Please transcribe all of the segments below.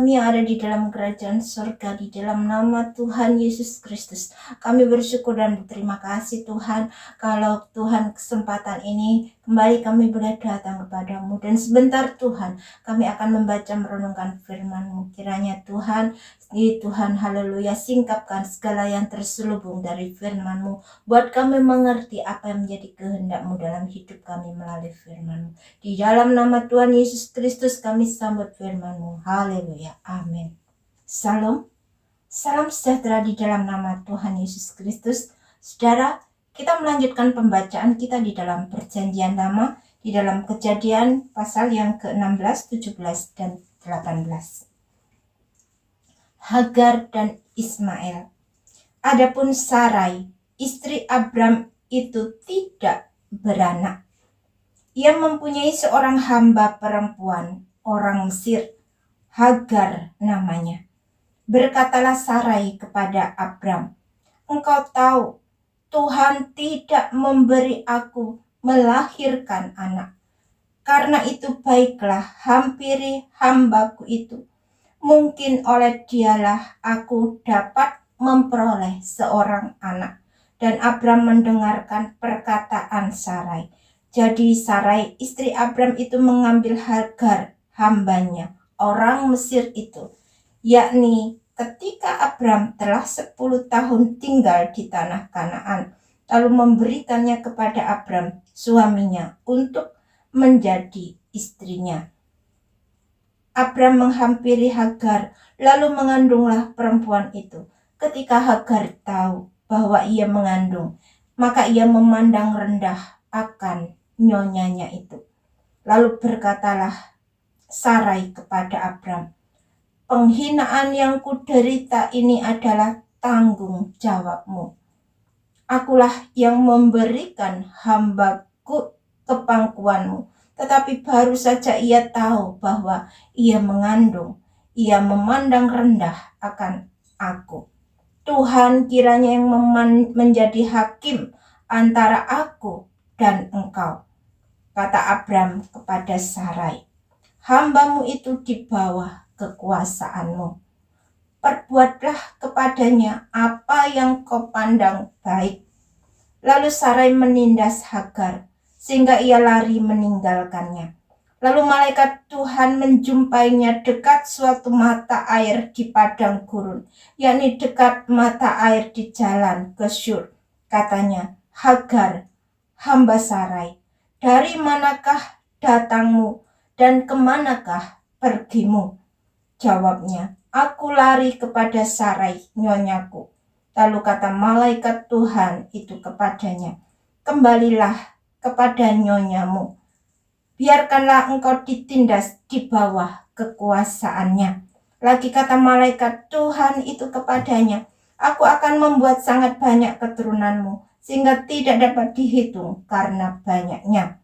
kami yang ada di dalam kerajaan surga, di dalam nama Tuhan Yesus Kristus. Kami bersyukur dan berterima kasih Tuhan, kalau Tuhan kesempatan ini kembali kami boleh datang kepadamu. Dan sebentar Tuhan, kami akan membaca merenungkan firman-Mu. Kiranya Tuhan, haleluya, singkapkan segala yang terselubung dari firman-Mu. Buat kami mengerti apa yang menjadi kehendak-Mu dalam hidup kami melalui firman-Mu. Di dalam nama Tuhan Yesus Kristus kami sambut firman-Mu. Haleluya. Amin. Salam. Salam sejahtera di dalam nama Tuhan Yesus Kristus. Saudara, kita melanjutkan pembacaan kita di dalam Perjanjian Lama, di dalam Kejadian pasal yang ke-16, 17, dan 18. Hagar dan Ismail. Adapun Sarai, istri Abram itu tidak beranak. Ia mempunyai seorang hamba perempuan, orang Mesir, Hagar namanya. Berkatalah Sarai kepada Abram, "Engkau tahu, Tuhan tidak memberi aku melahirkan anak. Karena itu baiklah, hampiri hambaku itu. Mungkin oleh dialah aku dapat memperoleh seorang anak." Dan Abram mendengarkan perkataan Sarai. Jadi Sarai istri Abram itu mengambil Hagar hambanya, orang Mesir itu, yakni ketika Abram telah 10 tahun tinggal di tanah Kanaan, lalu memberikannya kepada Abram suaminya untuk menjadi istrinya. Abram menghampiri Hagar, lalu mengandunglah perempuan itu. Ketika Hagar tahu bahwa ia mengandung, maka ia memandang rendah akan nyonyanya itu. Lalu berkatalah Sarai kepada Abram, "Penghinaan yang kuderita ini adalah tanggung jawabmu. Akulah yang memberikan hambaku ke pangkuanmu." Tetapi baru saja ia tahu bahwa ia mengandung, ia memandang rendah akan aku. Tuhan kiranya yang menjadi hakim antara aku dan engkau, kata Abram kepada Sarai. "Hambamu itu di bawah kekuasaanmu. Perbuatlah kepadanya apa yang kau pandang baik." Lalu Sarai menindas Hagar, sehingga ia lari meninggalkannya. Lalu malaikat Tuhan menjumpainya dekat suatu mata air di padang gurun, yakni dekat mata air di jalan ke Syur. Katanya, "Hagar, hamba Sarai, dari manakah datangmu dan kemanakah pergimu?" Jawabnya, "Aku lari kepada Sarai, nyonyaku." Lalu kata malaikat Tuhan itu kepadanya, "Kembalilah kepada nyonyamu. Biarkanlah engkau ditindas di bawah kekuasaannya." Lagi kata malaikat Tuhan itu kepadanya, "Aku akan membuat sangat banyak keturunanmu, sehingga tidak dapat dihitung karena banyaknya."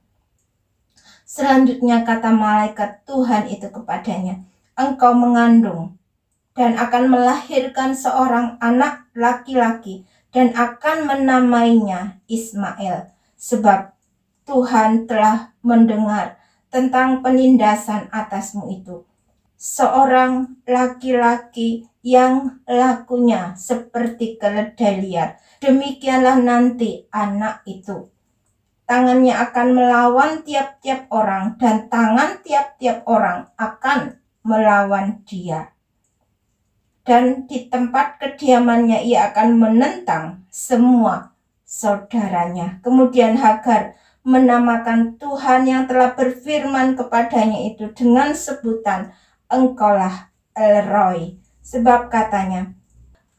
Selanjutnya kata malaikat Tuhan itu kepadanya, "Engkau mengandung dan akan melahirkan seorang anak laki-laki dan akan menamainya Ismail, sebab Tuhan telah mendengar tentang penindasan atasmu itu, seorang laki-laki yang lakunya seperti keledai liar. Demikianlah nanti anak itu. Tangannya akan melawan tiap-tiap orang dan tangan tiap-tiap orang akan melawan dia. Dan di tempat kediamannya ia akan menentang semua saudaranya." Kemudian Hagar menamakan Tuhan yang telah berfirman kepadanya itu dengan sebutan, "Engkaulah El-Roi." Sebab katanya,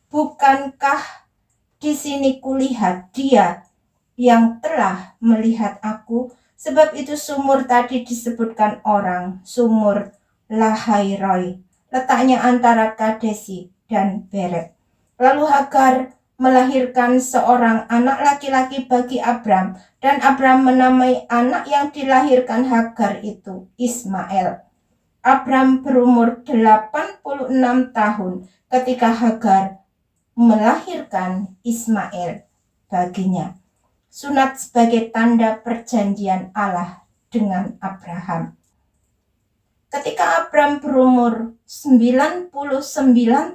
"Bukankah di sini kulihat Dia yang telah melihat aku?" Sebab itu sumur tadi disebutkan orang sumur Lahai-Roi. Letaknya antara Kadesi dan Beret. Lalu Hagar melahirkan seorang anak laki-laki bagi Abram, dan Abram menamai anak yang dilahirkan Hagar itu Ismail. Abram berumur 86 tahun ketika Hagar melahirkan Ismail baginya. Sunat sebagai tanda perjanjian Allah dengan Abraham. Ketika Abram berumur 99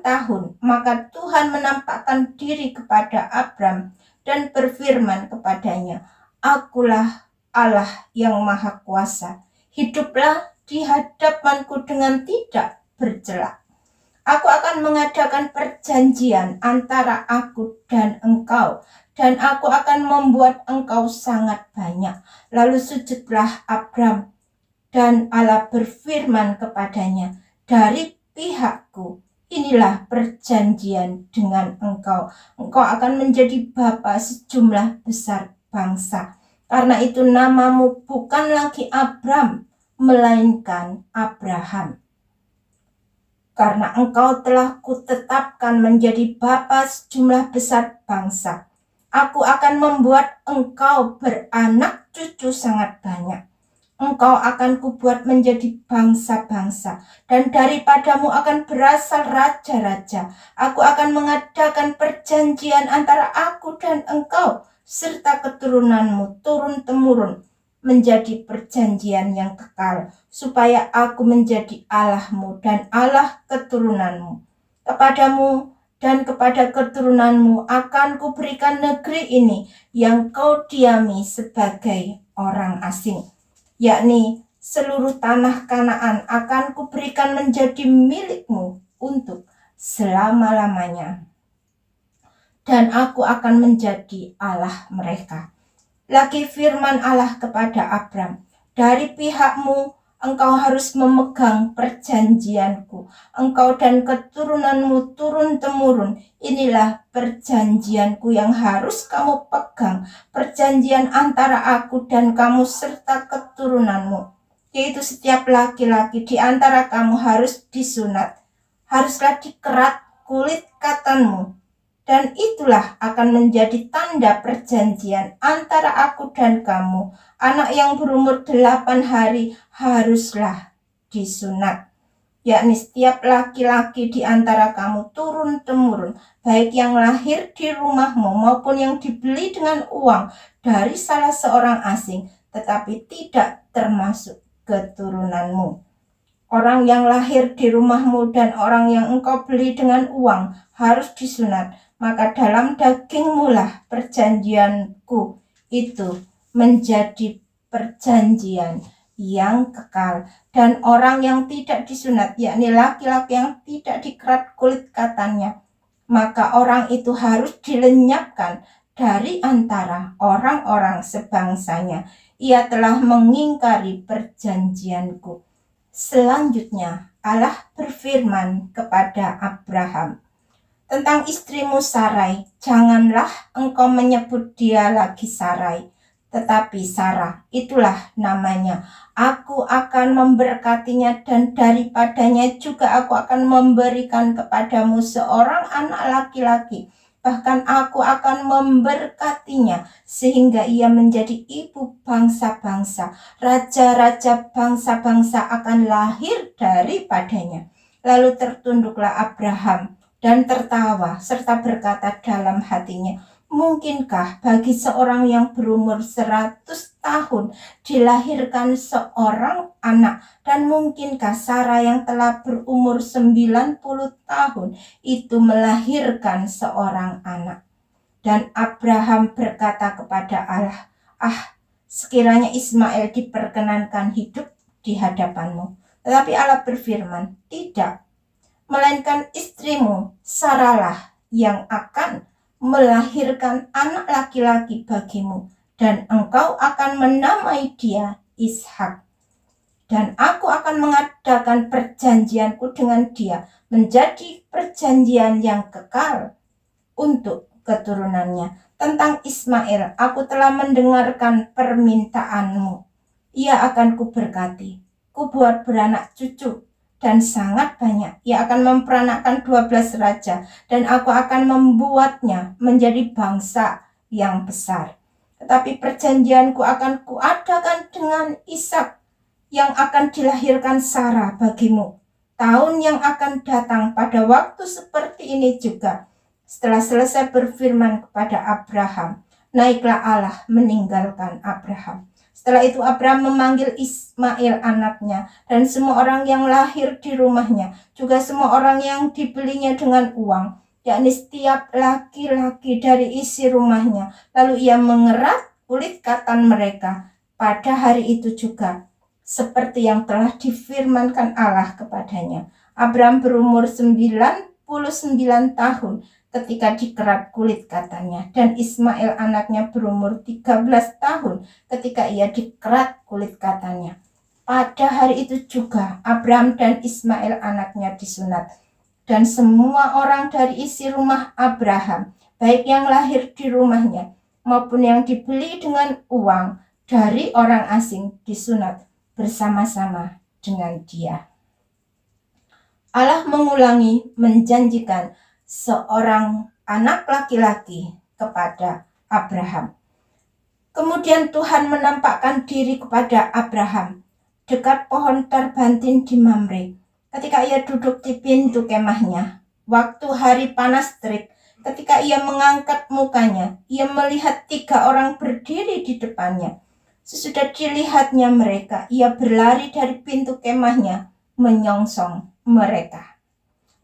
tahun, maka Tuhan menampakkan diri kepada Abram dan berfirman kepadanya, "Akulah Allah yang Maha Kuasa. Hiduplah di hadapanku dengan tidak bercela. Aku akan mengadakan perjanjian antara aku dan engkau, dan aku akan membuat engkau sangat banyak." Lalu sujudlah Abram, dan Allah berfirman kepadanya, "Dari pihakku, inilah perjanjian dengan engkau. Engkau akan menjadi bapa sejumlah besar bangsa. Karena itu namamu bukan lagi Abram, melainkan Abraham. Karena engkau telah kutetapkan menjadi bapa sejumlah besar bangsa. Aku akan membuat engkau beranak cucu sangat banyak. Engkau akan kubuat menjadi bangsa-bangsa, dan daripadamu akan berasal raja-raja. Aku akan mengadakan perjanjian antara aku dan engkau, serta keturunanmu turun-temurun, menjadi perjanjian yang kekal, supaya aku menjadi Allahmu dan Allah keturunanmu. Kepadamu dan kepada keturunanmu akan kuberikan negeri ini yang kau diami sebagai orang asing, yakni seluruh tanah Kanaan akan kuberikan menjadi milikmu untuk selama-lamanya. Dan aku akan menjadi Allah mereka. Lagi firman Allah kepada Abram, "Dari pihakmu engkau harus memegang perjanjianku. Engkau dan keturunanmu turun-temurun. Inilah perjanjianku yang harus kamu pegang. Perjanjian antara aku dan kamu serta keturunanmu. Yaitu setiap laki-laki di antara kamu harus disunat. Haruslah dikerat kulit katanmu. Dan itulah akan menjadi tanda perjanjian antara aku dan kamu. Anak yang berumur 8 hari haruslah disunat, yakni setiap laki-laki di antara kamu turun-temurun, baik yang lahir di rumahmu maupun yang dibeli dengan uang dari salah seorang asing, tetapi tidak termasuk keturunanmu. Orang yang lahir di rumahmu dan orang yang engkau beli dengan uang harus disunat. Maka dalam dagingmu lah perjanjianku itu menjadi perjanjian yang kekal. Dan orang yang tidak disunat, yakni laki-laki yang tidak dikerat kulit katannya, maka orang itu harus dilenyapkan dari antara orang-orang sebangsanya. Ia telah mengingkari perjanjianku." Selanjutnya Allah berfirman kepada Abraham tentang istrimu Sarai, "Janganlah engkau menyebut dia lagi Sarai, tetapi Sarah, itulah namanya. Aku akan memberkatinya dan daripadanya juga aku akan memberikan kepadamu seorang anak laki-laki. Bahkan aku akan memberkatinya sehingga ia menjadi ibu bangsa-bangsa. Raja-raja bangsa-bangsa akan lahir daripadanya." Lalu tertunduklah Abraham dan tertawa serta berkata dalam hatinya, "Mungkinkah bagi seorang yang berumur 100 tahun dilahirkan seorang anak? Dan mungkinkah Sarah yang telah berumur 90 tahun itu melahirkan seorang anak?" Dan Abraham berkata kepada Allah, sekiranya Ismail diperkenankan hidup di hadapanmu." Tetapi Allah berfirman, "Tidak, melainkan istrimu Sarahlah yang akan melahirkan anak laki-laki bagimu, dan engkau akan menamai dia Ishak. Dan aku akan mengadakan perjanjianku dengan dia menjadi perjanjian yang kekal untuk keturunannya. Tentang Ismail, aku telah mendengarkan permintaanmu. Ia akan kuberkati, kubuat beranak cucu dan sangat banyak. Ia akan memperanakkan 12 raja, dan aku akan membuatnya menjadi bangsa yang besar. Tetapi perjanjianku akan kuadakan dengan Ishak yang akan dilahirkan Sarah bagimu. Tahun yang akan datang pada waktu seperti ini juga." Setelah selesai berfirman kepada Abraham, naiklah Allah meninggalkan Abraham. Setelah itu Abraham memanggil Ismail anaknya dan semua orang yang lahir di rumahnya, juga semua orang yang dibelinya dengan uang, yakni setiap laki-laki dari isi rumahnya. Lalu ia mengerat kulit katan mereka pada hari itu juga, seperti yang telah difirmankan Allah kepadanya. Abraham berumur 99 tahun ketika dikerat kulit katanya, dan Ismail anaknya berumur 13 tahun ketika ia dikerat kulit katanya. Pada hari itu juga Abraham dan Ismail anaknya disunat, dan semua orang dari isi rumah Abraham, baik yang lahir di rumahnya maupun yang dibeli dengan uang dari orang asing, disunat bersama-sama dengan dia. Allah mengulangi menjanjikan seorang anak laki-laki kepada Abraham. Kemudian Tuhan menampakkan diri kepada Abraham dekat pohon terbantin di Mamre ketika ia duduk di pintu kemahnya. Waktu hari panas terik, ketika ia mengangkat mukanya, ia melihat 3 orang berdiri di depannya. Sesudah dilihatnya mereka, ia berlari dari pintu kemahnya menyongsong mereka.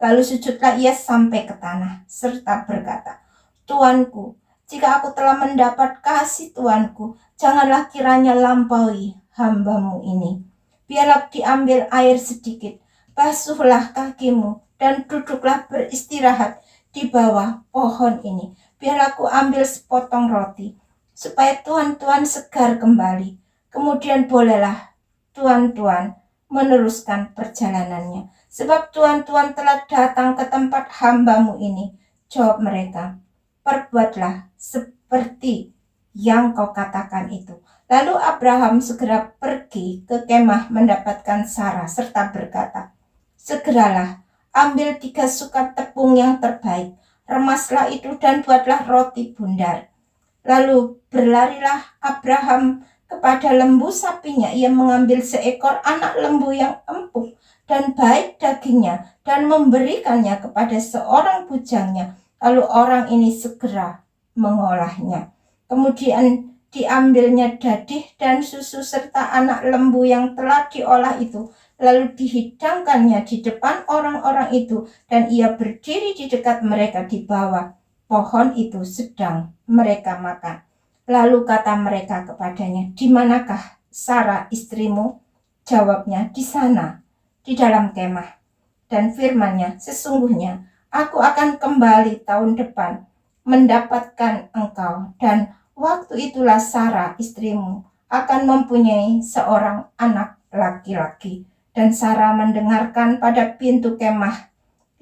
Lalu sujudlah ia sampai ke tanah, serta berkata, Tuanku, jika aku telah mendapat kasih Tuanku, janganlah kiranya lampaui hambamu ini. Biarlah diambil air sedikit, basuhlah kakimu, dan duduklah beristirahat di bawah pohon ini. Biarlah aku ambil sepotong roti, supaya tuan-tuan segar kembali. Kemudian bolehlah tuan-tuan meneruskan perjalanannya. Sebab tuan-tuan telah datang ke tempat hambamu ini. Jawab mereka, perbuatlah seperti yang kau katakan itu. Lalu Abraham segera pergi ke kemah mendapatkan Sarah serta berkata, segeralah ambil 3 sukat tepung yang terbaik, remaslah itu dan buatlah roti bundar. Lalu berlarilah Abraham kepada lembu sapinya. Ia mengambil seekor anak lembu yang empuk dan baik dagingnya dan memberikannya kepada seorang bujangnya. Lalu orang ini segera mengolahnya. Kemudian diambilnya dadih dan susu serta anak lembu yang telah diolah itu, lalu dihidangkannya di depan orang-orang itu, dan ia berdiri di dekat mereka di bawah pohon itu sedang mereka makan. Lalu kata mereka kepadanya, di manakah Sarah istrimu? Jawabnya, di sana, di dalam kemah. Dan firman-Nya, sesungguhnya aku akan kembali tahun depan mendapatkan engkau, dan waktu itulah Sarah istrimu akan mempunyai seorang anak laki-laki. Dan Sarah mendengarkan pada pintu kemah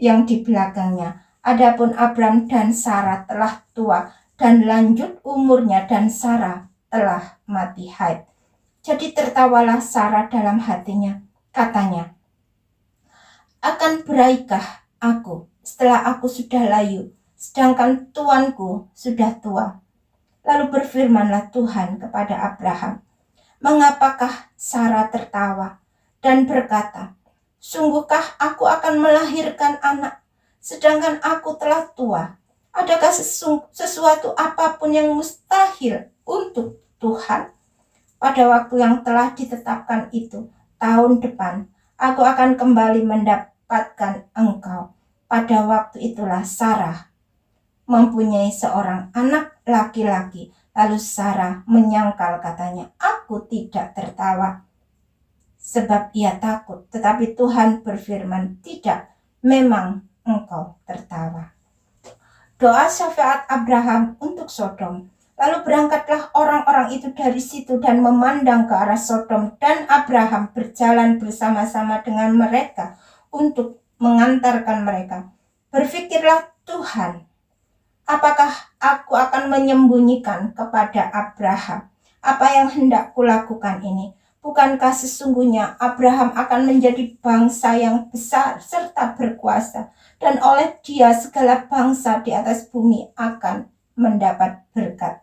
yang di belakangnya. Adapun Abram dan Sarah telah tua dan lanjut umurnya, dan Sarah telah mati haid. Jadi tertawalah Sarah dalam hatinya, katanya, akan beraikah aku setelah aku sudah layu, sedangkan tuanku sudah tua? Lalu berfirmanlah Tuhan kepada Abraham, mengapakah Sarah tertawa dan berkata, sungguhkah aku akan melahirkan anak, sedangkan aku telah tua? Adakah sesuatu apapun yang mustahil untuk Tuhan? Pada waktu yang telah ditetapkan itu, tahun depan, aku akan kembali mendapatkan engkau. Pada waktu itulah Sarah mempunyai seorang anak laki-laki. Lalu Sarah menyangkal, katanya, aku tidak tertawa, sebab ia takut. Tetapi Tuhan berfirman, tidak, memang engkau tertawa. Doa syafaat Abraham untuk Sodom. Lalu berangkatlah orang-orang itu dari situ dan memandang ke arah Sodom, dan Abraham berjalan bersama-sama dengan mereka untuk mengantarkan mereka. Berfikirlah Tuhan, apakah aku akan menyembunyikan kepada Abraham apa yang hendak kulakukan ini? Bukankah sesungguhnya Abraham akan menjadi bangsa yang besar serta berkuasa, dan oleh dia segala bangsa di atas bumi akan mendapat berkat.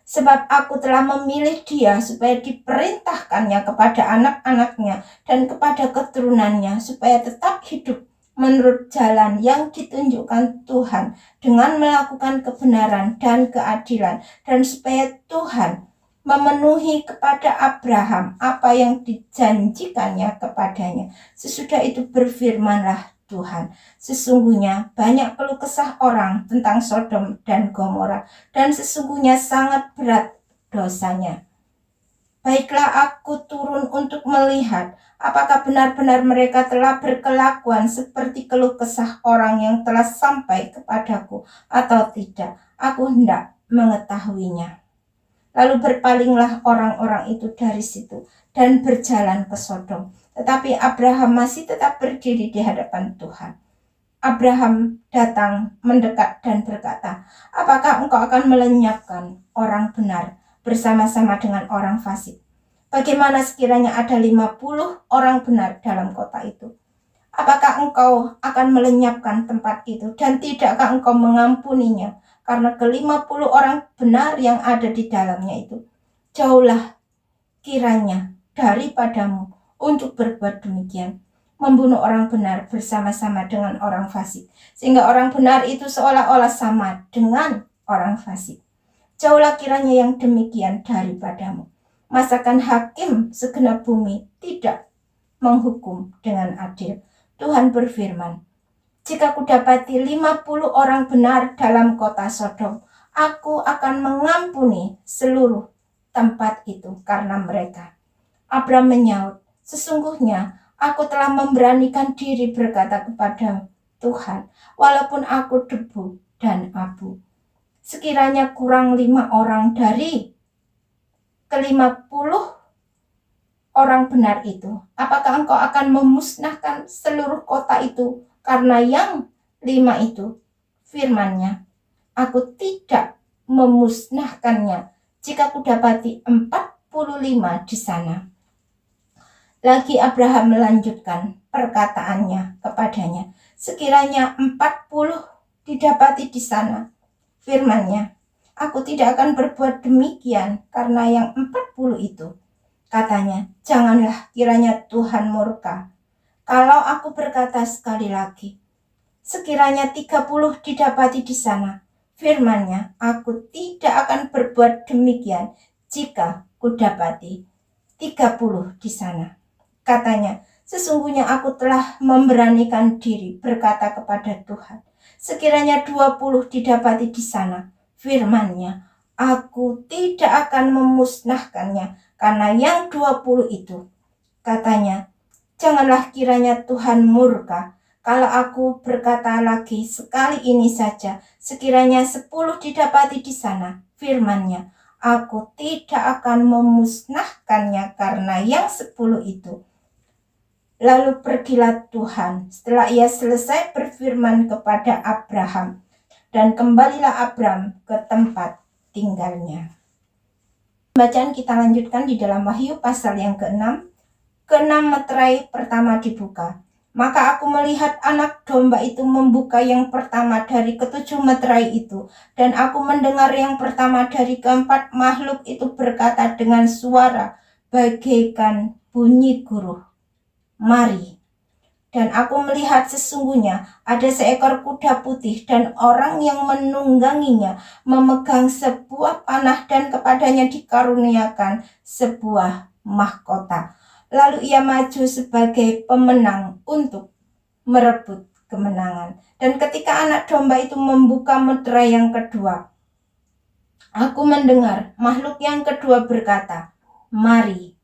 Sebab aku telah memilih dia supaya diperintahkannya kepada anak-anaknya dan kepada keturunannya, supaya tetap hidup menurut jalan yang ditunjukkan Tuhan dengan melakukan kebenaran dan keadilan, dan supaya Tuhan memenuhi kepada Abraham apa yang dijanjikannya kepadanya. Sesudah itu berfirmanlah Tuhan, sesungguhnya banyak keluh kesah orang tentang Sodom dan Gomora, dan sesungguhnya sangat berat dosanya. Baiklah, aku turun untuk melihat apakah benar-benar mereka telah berkelakuan seperti keluh kesah orang yang telah sampai kepadaku atau tidak. Aku hendak mengetahuinya. Lalu berpalinglah orang-orang itu dari situ dan berjalan ke Sodom. Tetapi Abraham masih tetap berdiri di hadapan Tuhan. Abraham datang mendekat dan berkata, apakah engkau akan melenyapkan orang benar bersama-sama dengan orang fasik? Bagaimana sekiranya ada 50 orang benar dalam kota itu? Apakah engkau akan melenyapkan tempat itu dan tidakkah engkau mengampuninya karena ke-50 orang benar yang ada di dalamnya itu? Jauhlah kiranya daripadamu untuk berbuat demikian, membunuh orang benar bersama-sama dengan orang fasik, sehingga orang benar itu seolah-olah sama dengan orang fasik. Jauhlah kiranya yang demikian daripadamu. Masakan hakim segenap bumi tidak menghukum dengan adil? Tuhan berfirman, jika kudapati 50 orang benar dalam kota Sodom, aku akan mengampuni seluruh tempat itu karena mereka. Abram menyaut, sesungguhnya aku telah memberanikan diri berkata kepada Tuhan, walaupun aku debu dan abu. Sekiranya kurang 5 orang dari ke-50 orang benar itu, apakah engkau akan memusnahkan seluruh kota itu karena yang 5 itu? Firman-Nya, aku tidak memusnahkannya jika kudapati 45 di sana. Lagi Abraham melanjutkan perkataannya kepadanya, sekiranya 40 didapati di sana. Firman-Nya, aku tidak akan berbuat demikian karena yang 40 itu. Katanya, janganlah kiranya Tuhan murka kalau aku berkata sekali lagi, sekiranya 30 didapati di sana. Firman-Nya, aku tidak akan berbuat demikian jika kudapati 30 di sana. Katanya, sesungguhnya aku telah memberanikan diri berkata kepada Tuhan, sekiranya 20 didapati di sana. Firman-Nya, aku tidak akan memusnahkannya karena yang 20 itu. Katanya, janganlah kiranya Tuhan murka kalau aku berkata lagi sekali ini saja, sekiranya 10 didapati di sana. Firman-Nya, aku tidak akan memusnahkannya karena yang 10 itu. Lalu pergilah Tuhan setelah ia selesai berfirman kepada Abraham, dan kembalilah Abram ke tempat tinggalnya. Bacaan kita lanjutkan di dalam Wahyu pasal yang ke-6. Ke-6 meterai pertama dibuka. Maka aku melihat anak domba itu membuka yang pertama dari ke-7 meterai itu. Dan aku mendengar yang pertama dari ke-4 makhluk itu berkata dengan suara bagaikan bunyi guruh, mari. Dan aku melihat sesungguhnya ada seekor kuda putih dan orang yang menungganginya memegang sebuah panah dan kepadanya dikaruniakan sebuah mahkota. Lalu ia maju sebagai pemenang untuk merebut kemenangan. Dan ketika anak domba itu membuka meterai yang kedua, aku mendengar makhluk yang kedua berkata, mari.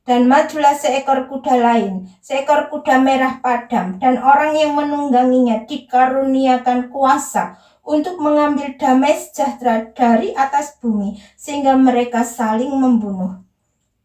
Dan majulah seekor kuda lain, seekor kuda merah padam, dan orang yang menungganginya dikaruniakan kuasa untuk mengambil damai sejahtera dari atas bumi, sehingga mereka saling membunuh.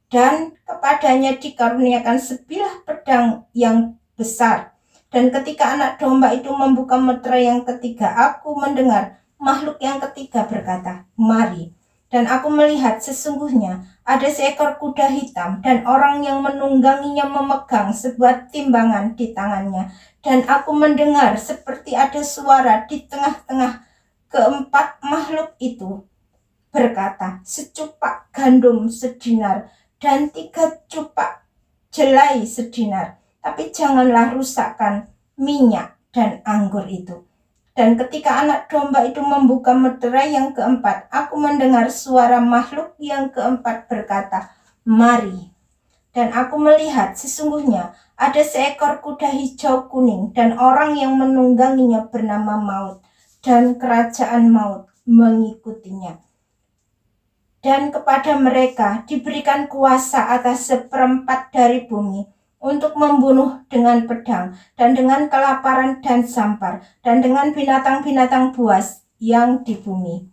Dan kepadanya dikaruniakan sebilah pedang yang besar. Dan ketika anak domba itu membuka meterai yang ketiga, aku mendengar makhluk yang ketiga berkata, mari. Dan aku melihat sesungguhnya ada seekor kuda hitam dan orang yang menungganginya memegang sebuah timbangan di tangannya. Dan aku mendengar seperti ada suara di tengah-tengah keempat makhluk itu berkata, secupak gandum sedinar dan 3 cupak jelai sedinar. Tapi janganlah rusakkan minyak dan anggur itu. Dan ketika anak domba itu membuka meterai yang keempat, aku mendengar suara makhluk yang keempat berkata, "Mari." Dan aku melihat sesungguhnya ada seekor kuda hijau kuning, dan orang yang menungganginya bernama Maut, dan kerajaan maut mengikutinya. Dan kepada mereka diberikan kuasa atas seperempat dari bumi, untuk membunuh dengan pedang, dan dengan kelaparan dan sampar, dan dengan binatang-binatang buas yang di bumi.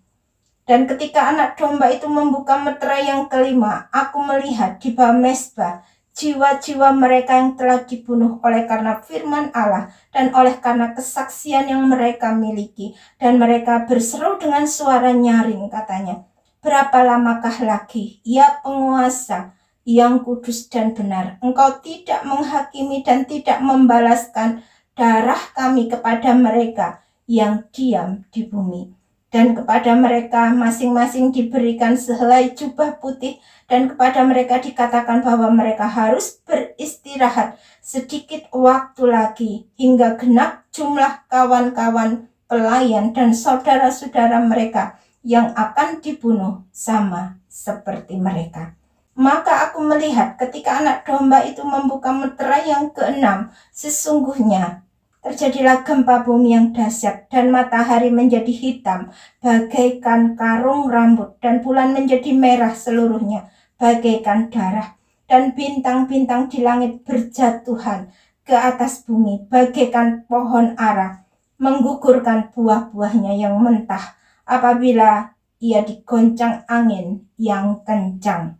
Dan ketika anak domba itu membuka meterai yang kelima, aku melihat di bawah mezbah jiwa-jiwa mereka yang telah dibunuh oleh karena firman Allah dan oleh karena kesaksian yang mereka miliki. Dan mereka berseru dengan suara nyaring, katanya, "Berapa lamakah lagi, ya penguasa yang kudus dan benar, engkau tidak menghakimi dan tidak membalaskan darah kami kepada mereka yang diam di bumi?" Dan kepada mereka masing-masing diberikan sehelai jubah putih, dan kepada mereka dikatakan bahwa mereka harus beristirahat sedikit waktu lagi, hingga genap jumlah kawan-kawan pelayan dan saudara-saudara mereka yang akan dibunuh sama seperti mereka. Maka aku melihat ketika anak domba itu membuka meterai yang keenam, sesungguhnya terjadilah gempa bumi yang dahsyat, dan matahari menjadi hitam bagaikan karung rambut, dan bulan menjadi merah seluruhnya bagaikan darah, dan bintang-bintang di langit berjatuhan ke atas bumi bagaikan pohon ara, menggugurkan buah-buahnya yang mentah apabila ia digoncang angin yang kencang.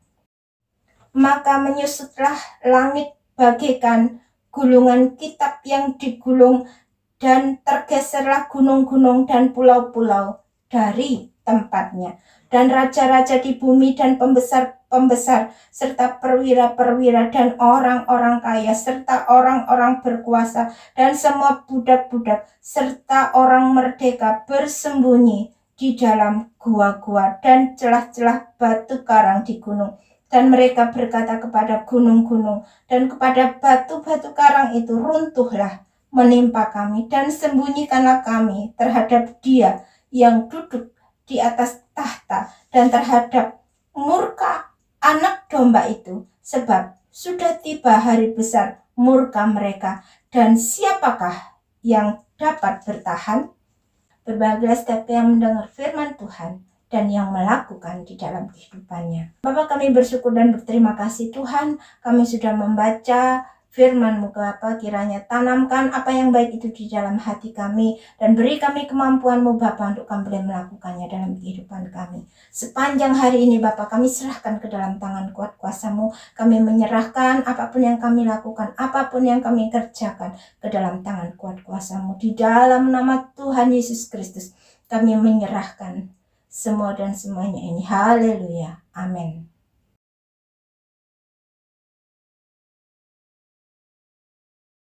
Maka menyusutlah langit bagaikan gulungan kitab yang digulung, dan tergeserlah gunung-gunung dan pulau-pulau dari tempatnya. Dan raja-raja di bumi dan pembesar-pembesar serta perwira-perwira dan orang-orang kaya serta orang-orang berkuasa dan semua budak-budak serta orang merdeka bersembunyi di dalam gua-gua dan celah-celah batu karang di gunung. Dan mereka berkata kepada gunung-gunung dan kepada batu-batu karang itu, "Runtuhlah menimpa kami dan sembunyikanlah kami terhadap Dia yang duduk di atas tahta dan terhadap murka anak domba itu, sebab sudah tiba hari besar murka mereka, dan siapakah yang dapat bertahan?" Berbahagialah setiap yang mendengar firman Tuhan dan yang melakukan di dalam kehidupannya. Bapak, kami bersyukur dan berterima kasih Tuhan, kami sudah membaca firman-Mu, Bapa, kiranya tanamkan apa yang baik itu di dalam hati kami, dan beri kami kemampuan-Mu Bapa untuk kami boleh melakukannya dalam kehidupan kami. Sepanjang hari ini Bapa, kami serahkan ke dalam tangan kuat kuasa-Mu, kami menyerahkan apapun yang kami lakukan, apapun yang kami kerjakan ke dalam tangan kuat kuasa-Mu. Di dalam nama Tuhan Yesus Kristus kami menyerahkan semua dan semuanya ini. Haleluya. Amin.